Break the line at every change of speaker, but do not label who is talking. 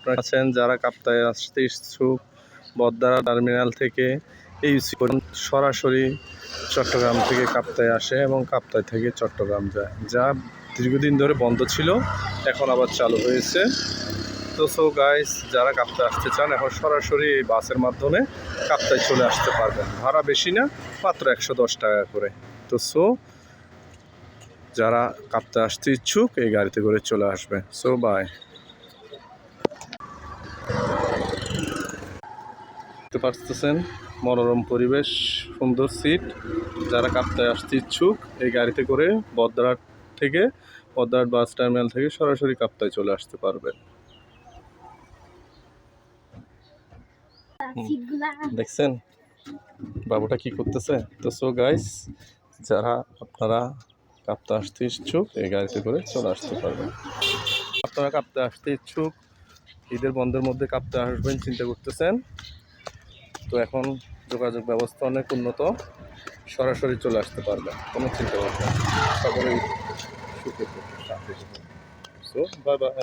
আপনারা আছেন যারা কাপ্তায় আসতে ইচ্ছুক, বদ্দারা টার্মিনাল থেকে এই সরাসরি চট্টগ্রাম থেকে কাপ্তায় আসে এবং কাপ্তায় থেকে চট্টগ্রাম যায়, যা দীর্ঘদিন ধরে বন্ধ ছিল, এখন আবার চালু হয়েছে। তো সো গাইস, যারা কাপ্তায় আসতে চান এখন সরাসরি এই বাসের মাধ্যমে কাপ্তায় চলে আসতে পারবেন। ভাড়া বেশি না, মাত্র 110 টাকা করে। তো সো যারা কাপ্তায় আসতে ইচ্ছুক এই গাড়িতে করে চলে আসবে। So bye. দেখতে পাচ্ছেন মনোরম পরিবেশ, সুন্দর সিট। যারা কাপ্তায় আসতে ইচ্ছুক এই গাড়িতে করে বদ্দারহাট থেকে, বদ্দারহাট বাস টার্মিনাল থেকে সরাসরি কাপ্তায় চলে আসতে পারবে। দেখছেন বাবুটা কি করতেছে? তো সো গাইস, যারা আপনারা কাপ্তায় আসতে ইচ্ছুক এই গাড়িতে করে চলে আসতে পারবেন। আপনারা কাপ্তায় আসতে ইচ্ছুক, ঈদের বন্ধের মধ্যে কাপ্তায় আসবেন চিন্তা করতেছেন, তো এখন যোগাযোগ ব্যবস্থা অনেক উন্নত, সরাসরি চলে আসতে পারবেন, কোনো চিন্তা করবেন না। সকলেই সুখে থাকবে। So bye bye.